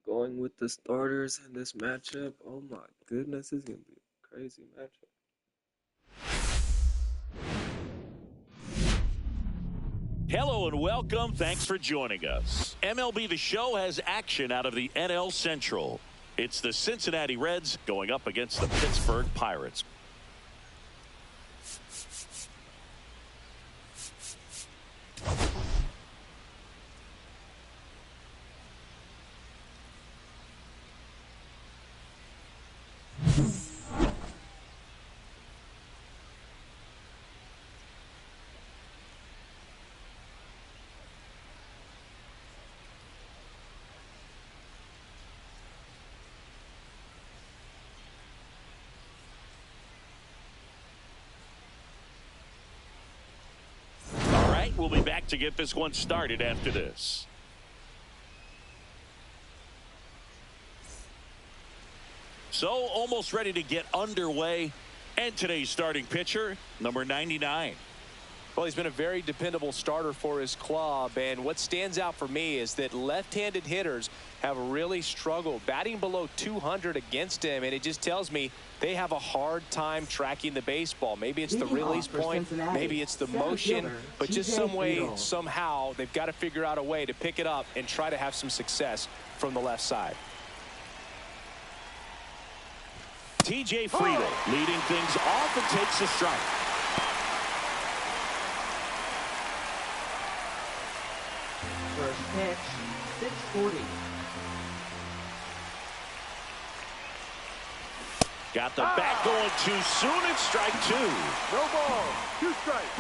Going with the starters in this matchup. Oh my goodness, this is gonna be a crazy matchup. Hello and welcome. Thanks for joining us. MLB The Show has action out of the NL Central. It's the Cincinnati Reds going up against the Pittsburgh Pirates. We'll be back to get this one started after this. So almost ready to get underway. And today's starting pitcher, number 99. Well, he's been a very dependable starter for his club, and what stands out for me is that left-handed hitters have really struggled batting below 200 against him, and it just tells me they have a hard time tracking the baseball. Maybe it's the release point, maybe it's the motion, but just some way, somehow, they've got to figure out a way to pick it up and try to have some success from the left side. TJ Friedel leading things off and takes a strike. First pitch, 640. Got the bat going too soon. It's strike two. No ball. 2 strikes.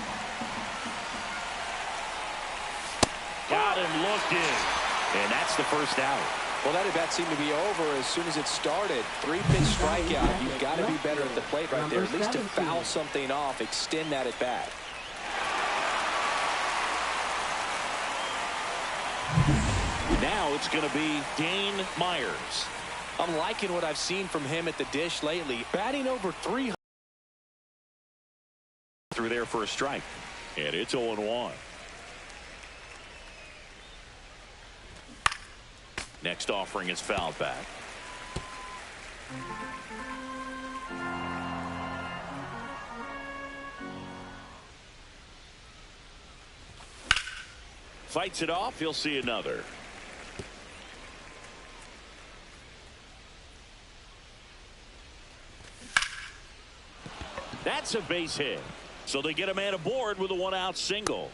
Got him looking. And that's the first out. Well, that at-bat seemed to be over as soon as it started. 3-pitch strikeout. You've got to be better at the plate right there. At least to foul something off, extend that at-bat. Now it's going to be Dane Myers. I'm liking what I've seen from him at the dish lately. Batting over 300. Through there for a strike. And it's 0-1. Next offering is fouled back. Fights it off. He'll see another. That's a base hit. So they get a man aboard with a one-out single.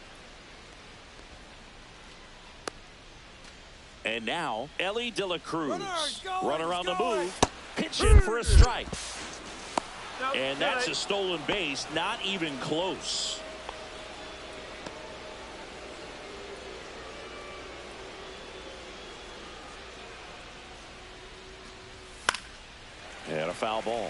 And now, Ellie De La Cruz. Runner on the move. Pitch in for a strike. And that's a stolen base. Not even close. And a foul ball.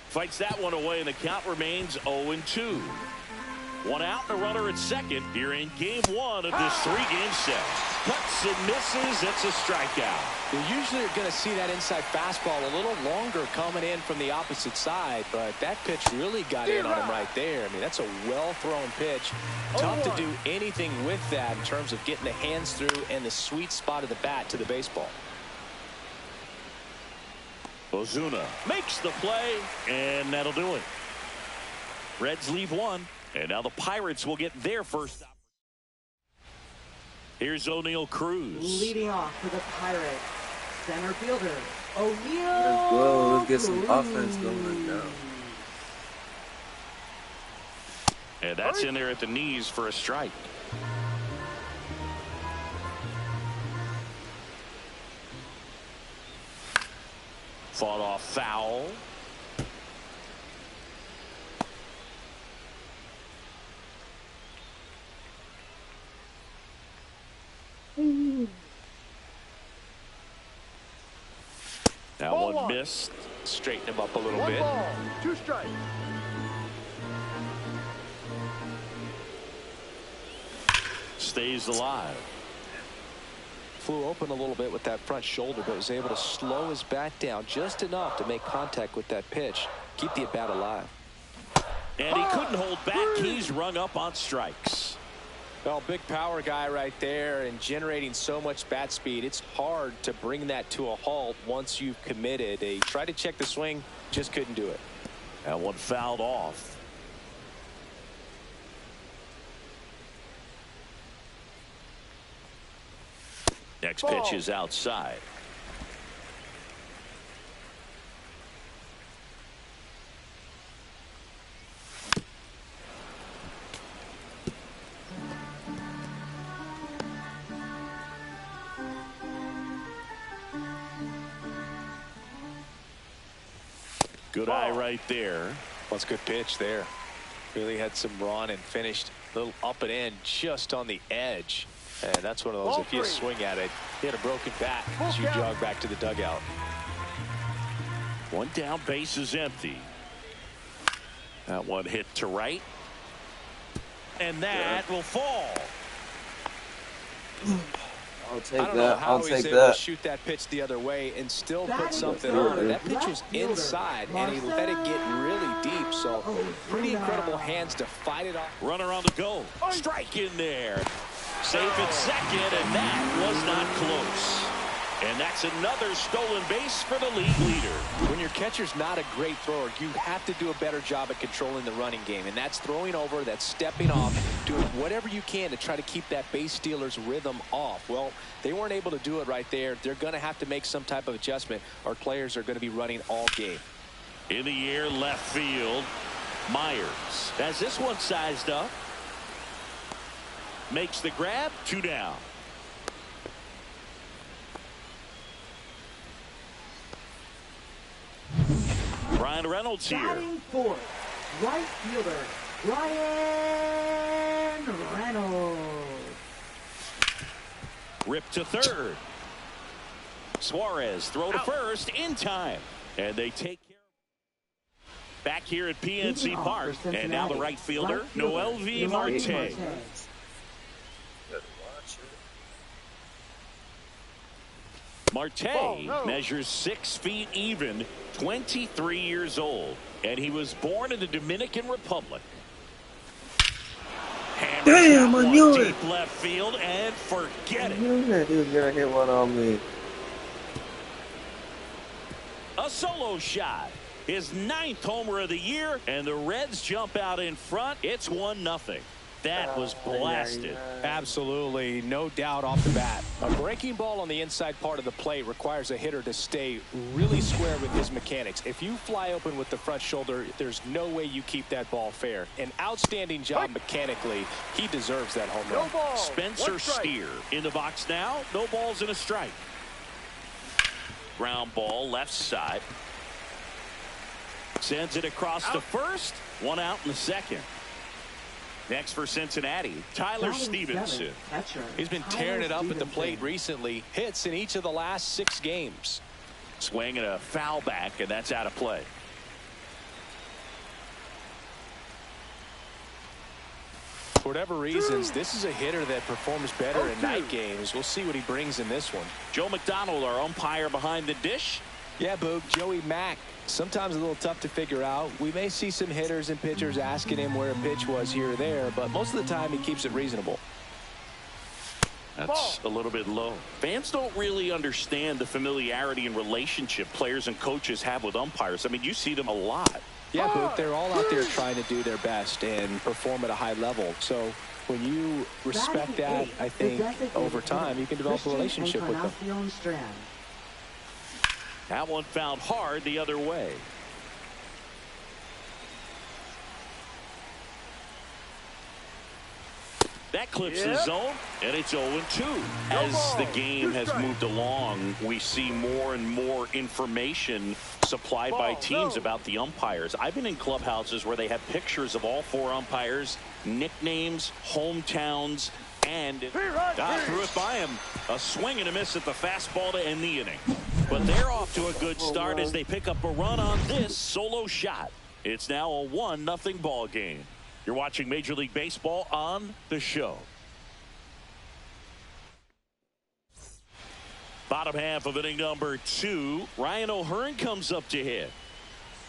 Fights that one away, and the count remains 0-2. One out and a runner at second here in game one of this three-game set. Cuts and misses. It's a strikeout. You usually are going to see that inside fastball a little longer coming in from the opposite side, but that pitch really got in on him right there. I mean, that's a well-thrown pitch. Tough to do anything with that in terms of getting the hands through and the sweet spot of the bat to the baseball. Ozuna makes the play, and that'll do it. Reds leave one, and now the Pirates will get their first. Here's O'Neal Cruz. Leading off for the Pirates, center fielder, O'Neal. Let's go. Let's get some offense going now. And that's in there at the knees for a strike. Fought off foul. That one missed. Straighten him up a little bit. Ball, 2 strikes. Stays alive. Flew open a little bit with that front shoulder, but was able to slow his bat down just enough to make contact with that pitch. Keep the at-bat alive. And he couldn't hold back. He's rung up on strikes. Well, big power guy right there and generating so much bat speed. It's hard to bring that to a halt once you've committed. They tried to check the swing, just couldn't do it. That one fouled off. Next pitch is outside. Good eye right there. Well, it's a good pitch there. Really had some run and finished a little up and in just on the edge. And that's one of those, if you swing at it, you had a broken bat as you jog back to the dugout. One down, base is empty. That one hit to right. And that will fall. I'll take I don't know that. how I'll he's take able that. to shoot that pitch the other way and still put Batting something third, on it. That pitch was left fielder, inside, and he let it get really deep. So pretty incredible hands to fight it off. Runner on the go. Strike in there. Safe at second, and that was not close. And that's another stolen base for the league leader. When your catcher's not a great thrower, you have to do a better job at controlling the running game. And that's throwing over, that's stepping off, doing whatever you can to try to keep that base stealer's rhythm off. Well, they weren't able to do it right there. They're going to have to make some type of adjustment. Our players are going to be running all game. In the air, left field. Myers has this one sized up. Makes the grab. 2 down. Ryan Reynolds here. Batting fourth, right fielder, Ryan Reynolds. Rip to third. Suarez throw to first in time. And they take care of it. Back here at PNC Park. And now the right fielder, Noelvi Marte. Marte measures 6 feet even, 23 years old, and he was born in the Dominican Republic. Damn, I knew it. Deep left field, and forget I it. knew that he was gonna hit one on me. A solo shot. His 9th homer of the year, and the Reds jump out in front. It's 1-0. That was blasted. Absolutely, no doubt off the bat. A breaking ball on the inside part of the plate requires a hitter to stay really square with his mechanics. If you fly open with the front shoulder, there's no way you keep that ball fair. An outstanding job mechanically. He deserves that home run. No ball. Spencer Steer in the box now. No balls and a strike. Ground ball left side. Sends it across to first. 1 out in the second. Next for Cincinnati, Tyler Stevenson. He's been tearing it up at the plate recently. Hits in each of the last 6 games. Swing and a foul back, and that's out of play. For whatever reasons, this is a hitter that performs better in night games. We'll see what he brings in this one. Joe McDonald, our umpire behind the dish. Yeah, Boog, Joey Mack. Sometimes a little tough to figure out. We may see some hitters and pitchers asking him where a pitch was here or there, but most of the time he keeps it reasonable. That's a little bit low. Fans don't really understand the familiarity and relationship players and coaches have with umpires. I mean, you see them a lot. Yeah, Boog, they're all out there trying to do their best and perform at a high level. So when you respect that, I think over time you can develop a relationship with them. That one fouled hard the other way. That clips the zone, and it's 0-2. As the game has moved along, we see more and more information supplied by teams about the umpires. I've been in clubhouses where they have pictures of all 4 umpires, nicknames, hometowns, and threw it by him. A swing and a miss at the fastball to end the inning. But they're off to a good start as they pick up a run on this solo shot. It's now a 1-0 ball game. You're watching Major League Baseball on the show. Bottom half of inning number 2. Ryan O'Hearn comes up to hit.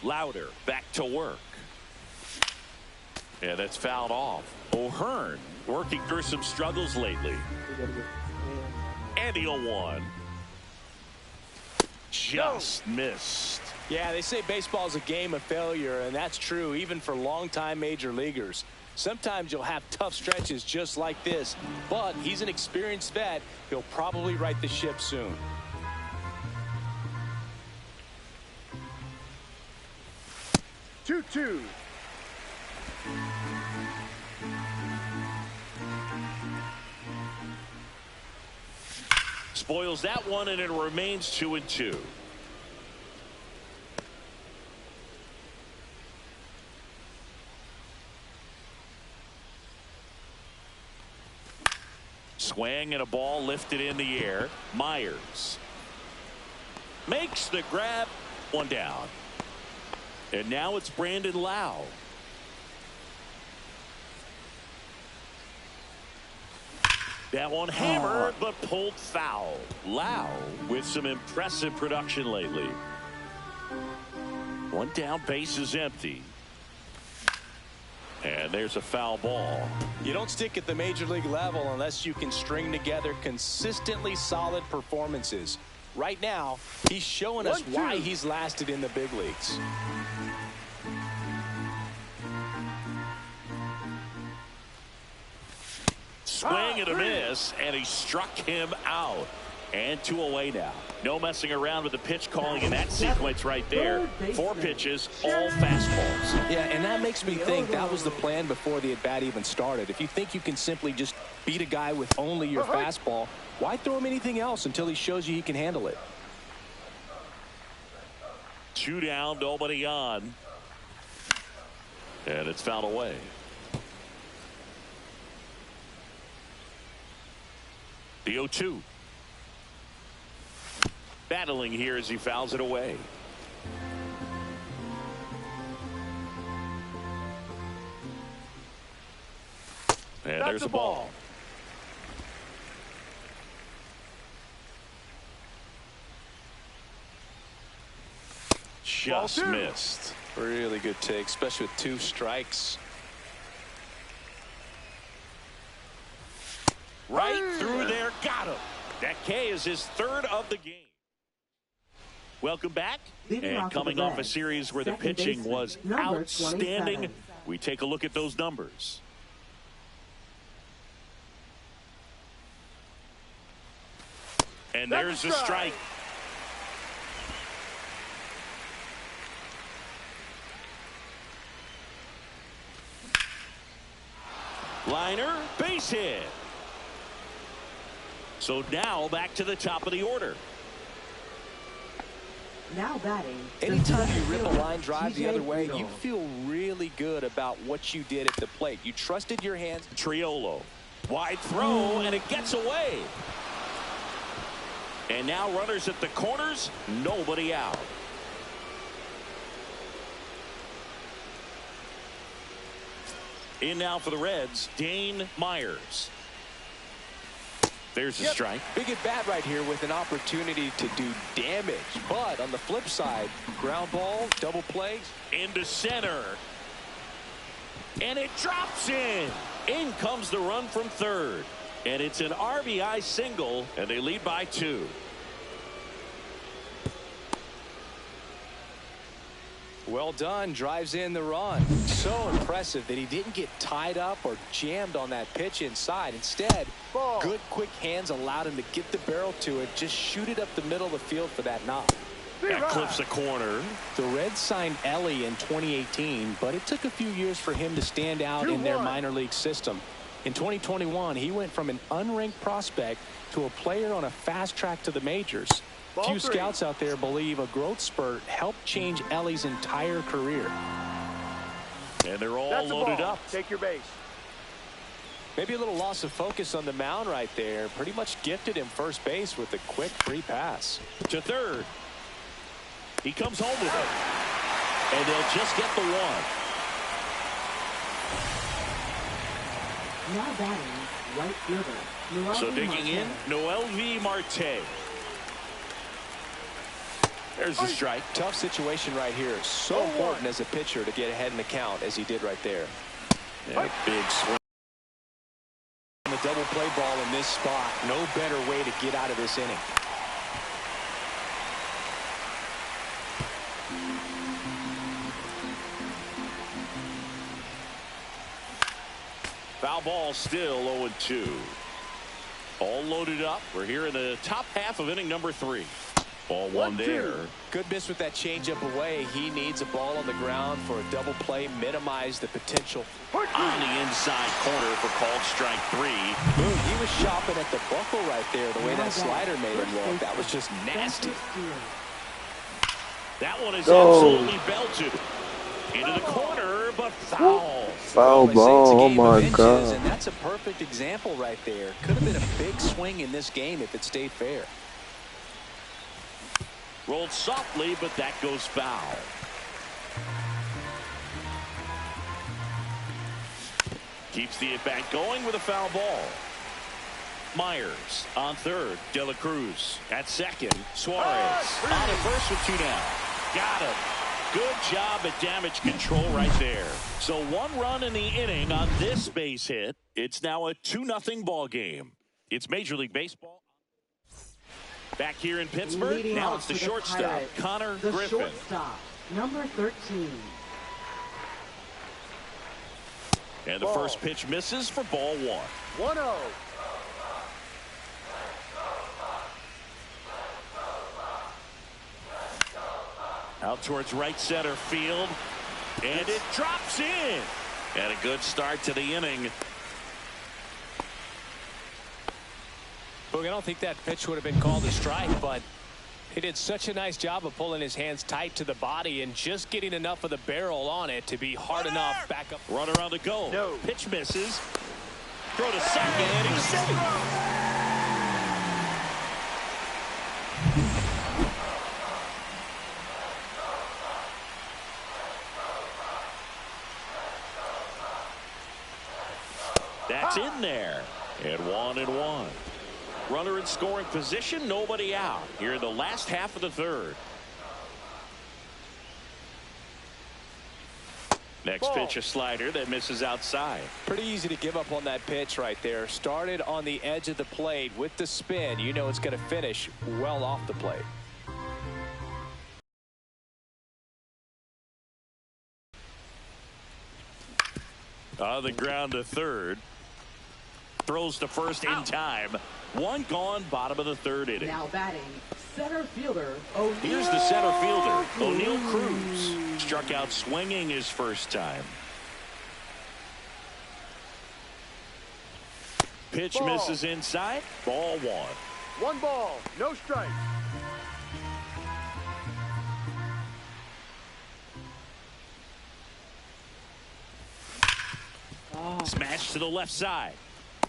Louder back to work. Yeah, that's fouled off. O'Hearn working through some struggles lately. And the 0-1. Just missed. Yeah, they say baseball is a game of failure, and that's true even for longtime major leaguers. Sometimes you'll have tough stretches just like this, but he's an experienced vet. He'll probably right the ship soon. Two. Spoils that one, and it remains 2-2. Swing and a ball lifted in the air. Myers makes the grab. 1 down. And now it's Brandon Lau. That one hammered but pulled foul. Lau with some impressive production lately. 1 down, base is empty. And there's a foul ball. You don't stick at the major league level unless you can string together consistently solid performances. Right now, he's showing us why he's lasted in the big leagues. Swing and a miss, and he struck him out. And 2 away now. No messing around with the pitch calling in that sequence right there. 4 pitches, all fastballs. Yeah, and that makes me think that was the plan before the at-bat even started. If you think you can simply just beat a guy with only your fastball, why throw him anything else until he shows you he can handle it? 2 down, nobody on. And it's fouled away. The 0-2. Battling here as he fouls it away. And there's a ball. Just missed. Really good take, especially with 2 strikes. Right through there, got him. That K is his 3rd of the game. Welcome back. Leading And off for the coming off a Reds, series where the second pitching baseman, was number outstanding, 27. we take a look at those numbers. And there's the strike. Liner, base hit. So now back to the top of the order. Now batting. Anytime you rip a line drive the TJ other way, Friedl. you feel really good about what you did at the plate. You trusted your hands. Triolo. Wide throw, and it gets away. And now runners at the corners, nobody out. In now for the Reds, Dane Myers. There's the strike. Big at bat right here with an opportunity to do damage. But on the flip side, ground ball, double plays. Into center. And it drops in. In comes the run from third. And it's an RBI single, and they lead by 2. Well done, drives in the run. So impressive that he didn't get tied up or jammed on that pitch inside. Instead, good quick hands allowed him to get the barrel to it, just shoot it up the middle of the field for that knock. That clips the corner. The Reds signed Ellie in 2018, but it took a few years for him to stand out in their minor league system. In 2021, he went from an unranked prospect to a player on a fast track to the majors. Few scouts out there believe a growth spurt helped change Ellie's entire career. And they're all loaded up. Take your base. Maybe a little loss of focus on the mound right there. Pretty much gifted him first base with a quick free pass. To third. He comes home with it. And they'll just get the one. Now batting, right fielder. Noel So V. digging in, Marte. Noel V. Marte. There's the strike. Tough situation right here. So important as a pitcher to get ahead in the count as he did right there. And a big swing. The double play ball in this spot. No better way to get out of this inning. Foul ball still 0-2. All loaded up. We're here in the top half of inning number 3. Ball one there. Good miss with that changeup away. He needs a ball on the ground for a double play. Minimize the potential. On the inside corner for called strike 3. Boom, he was shopping at the buckle right there. The way that slider made him look. That was just nasty. That one is absolutely belted. Into the corner, but foul. Foul ball, oh my God. And that's a perfect example right there. Could have been a big swing in this game if it stayed fair. Rolled softly, but that goes foul. Keeps the at-bat going with a foul ball. Myers on third. De La Cruz at second. Suarez on at first with 2 down. Got him. Good job at damage control right there. So 1 run in the inning on this base hit. It's now a 2-0 ball game. It's Major League Baseball. Back here in Pittsburgh, Leading now off it's the for the shortstop, Pirates, Connor the Griffin. Shortstop, number 13. And the first pitch misses for ball 1. 1-0. Out towards right center field. And it drops in. And a good start to the inning. Look, I don't think that pitch would have been called a strike, but he did such a nice job of pulling his hands tight to the body and just getting enough of the barrel on it to be hard enough back up. Runner on the go. No. Pitch misses. Throw to second, and he's safe. That's in there. And 1-1. Runner in scoring position, nobody out. Here in the last half of the third. Next pitch, a slider that misses outside. Pretty easy to give up on that pitch right there. Started on the edge of the plate with the spin. You know it's going to finish well off the plate. On the ground to third. Throws to first in time. One gone, bottom of the third inning. Now batting, center fielder, O'Neal. Here's the center fielder, O'Neal Cruz. Struck out swinging his first time. Pitch Ball. misses inside. Ball one. 1 ball, no strike. Smash to the left side.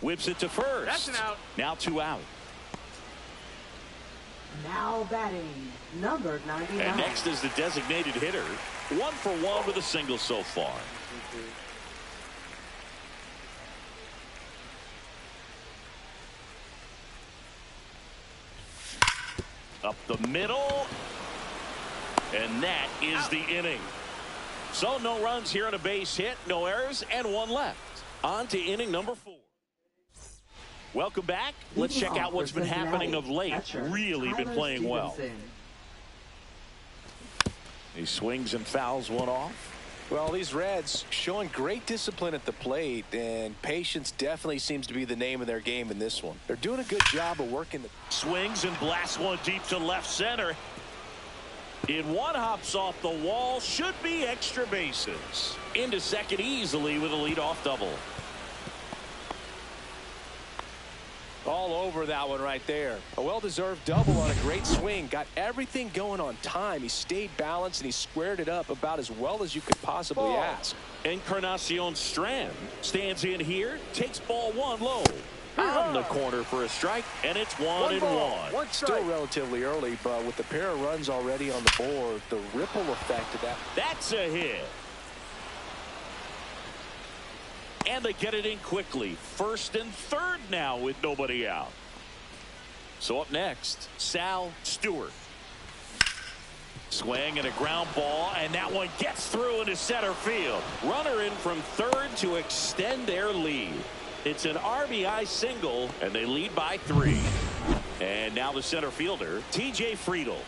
Whips it to first. That's an out. Now 2 out. Now batting, number 99. And next is the designated hitter. 1 for 1 with a single so far. Up the middle. And that is the inning. So no runs here on a base hit, no errors, and 1 left. On to inning number 4. Welcome back. Let's check out what's been happening of late. Really been playing well. He swings and fouls one off. Well, these Reds showing great discipline at the plate, and patience definitely seems to be the name of their game in this one. They're doing a good job of working the swings and blasts one deep to left center. In one, hops off the wall, should be extra bases. Into second easily with a leadoff double. all over that one right there. A well-deserved double on a great swing. Got everything going on time. He stayed balanced and he squared it up about as well as you could possibly ask. Encarnacion Strand stands in here, takes ball one low. On the corner for a strike, and it's 1-1. Still relatively early, but with the pair of runs already on the board, the ripple effect of that. That's a hit. And they get it in quickly. First and third now with nobody out. So up next, Sal Stewart. Swing and a ground ball, and that one gets through into center field. Runner in from third to extend their lead. It's an RBI single, and they lead by 3. And now the center fielder, TJ Friedl.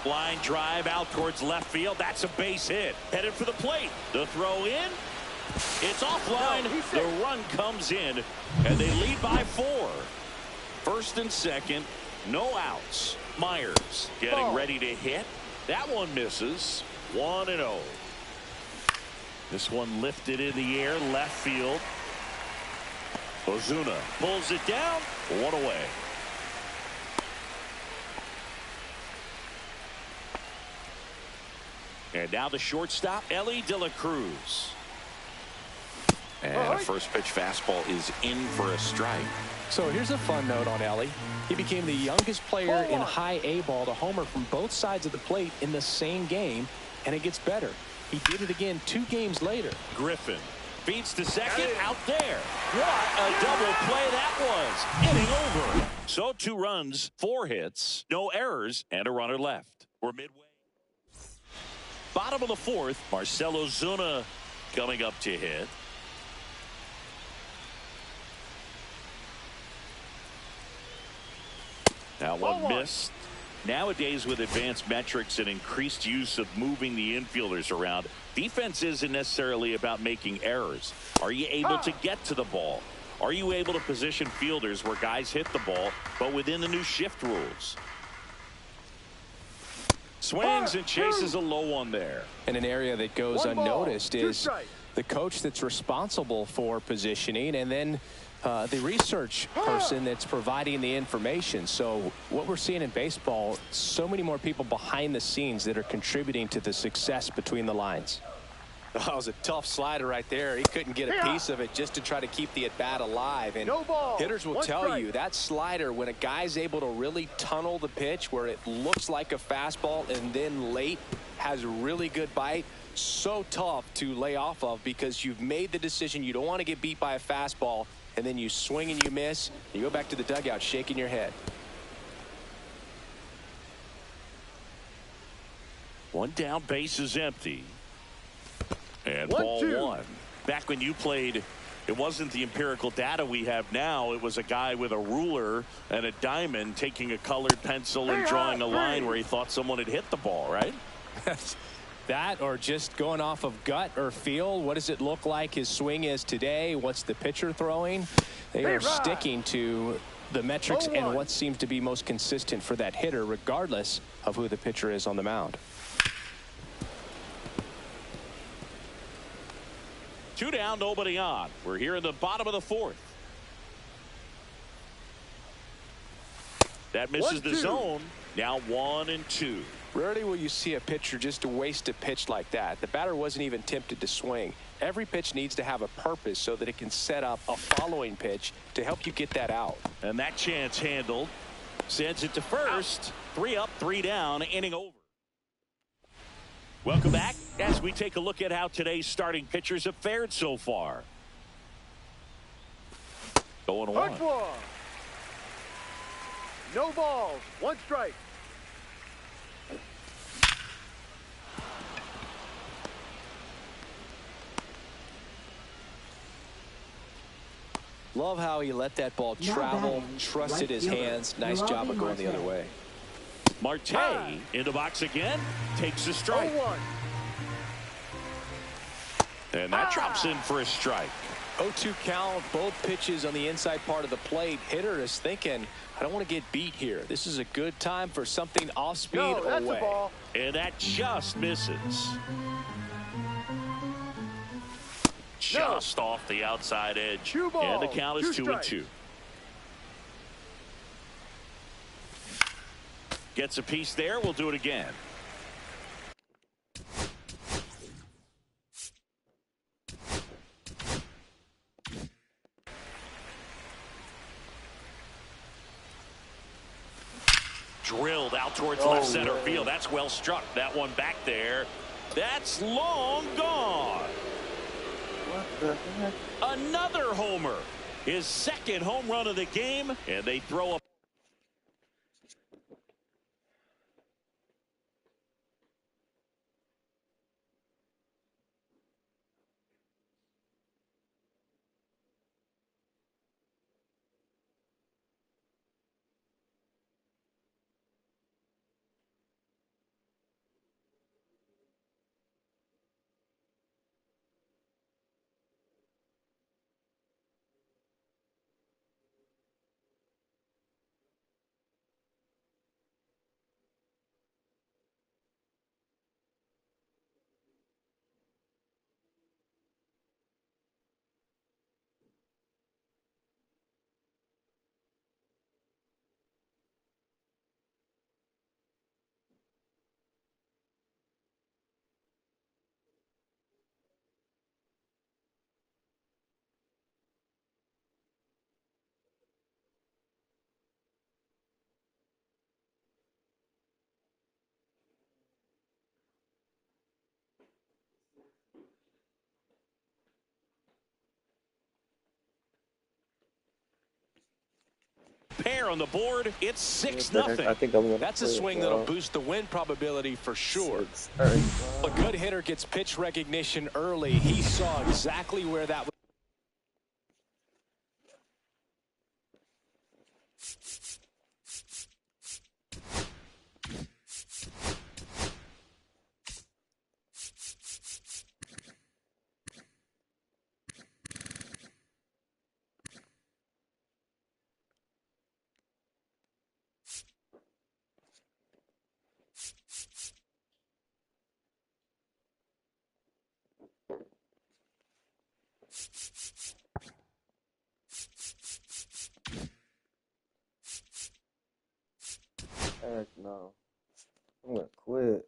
Line drive out towards left field. That's a base hit. Headed for the plate. The throw in. It's offline. The run comes in, and they lead by 4. First and second, no outs. Myers getting ready to hit. That one misses. 1-0. This one lifted in the air, left field. Ozuna pulls it down, 1 away. And now the shortstop, Ellie De La Cruz. And a first pitch fastball is in for a strike. So here's a fun note on Ellie. He became the youngest player in high A ball to homer from both sides of the plate in the same game, and it gets better. He did it again 2 games later. Griffin feeds to second, out there. What a double play that was. Inning over. So 2 runs, 4 hits, no errors, and a runner left. We're midway. Bottom of the 4th, Marcell Ozuna coming up to hit. Now one missed. Nowadays, with advanced metrics and increased use of moving the infielders around, defense isn't necessarily about making errors. Are you able to get to the ball? Are you able to position fielders where guys hit the ball, but within the new shift rules? Swings and chases a low one there. And an area that goes unnoticed is the coach that's responsible for positioning, and then the research person that's providing the information. So what we're seeing in baseball, so many more people behind the scenes that are contributing to the success between the lines. That was a tough slider right there. He couldn't get a piece of it just to try to keep the at-bat alive. And hitters will tell you that slider, when a guy's able to really tunnel the pitch where it looks like a fastball and then late has a really good bite, so tough to lay off of, because you've made the decision you don't want to get beat by a fastball, and then you swing and you miss. You go back to the dugout shaking your head. One down, base is empty. And ball 1. Back when you played, it wasn't the empirical data we have now. It was a guy with a ruler and a diamond taking a colored pencil and drawing a line where he thought someone had hit the ball, right? That, or just going off of gut or feel? What does it look like his swing is today? What's the pitcher throwing? They are sticking to the metrics and what seems to be most consistent for that hitter, regardless of who the pitcher is on the mound. 2 down, nobody on. We're here in the bottom of the 4th. That misses the zone. Now 1-2. Rarely will you see a pitcher just waste a pitch like that. The batter wasn't even tempted to swing. Every pitch needs to have a purpose so that it can set up a following pitch to help you get that out. And that chance handled. Sends it to first. 3 up, 3 down, inning over. Welcome back as we take a look at how today's starting pitchers have fared so far. Going one. No balls. 1 strike. Love how he let that ball travel, trusted his hands. Nice job of going the other way. Marte in the box again, takes a strike. 0-1. And that drops in for a strike. 0-2 count, both pitches on the inside part of the plate. Hitter is thinking, I don't want to get beat here. This is a good time for something off speed No, that's away. a ball. And that just misses. Just off the outside edge. 2 balls, And the count is 2 2-2. Gets a piece there. We'll do it again. Drilled out towards left center field. That's well struck. That one back there. That's long gone. What the heck? Another homer. His second home run of the game. And they throw a pair on the board. It's 6-0. I think I'm gonna That's a quit, swing that'll boost the win probability for sure. A good hitter gets pitch recognition early. He saw exactly where that was. Heck no. I'm gonna quit.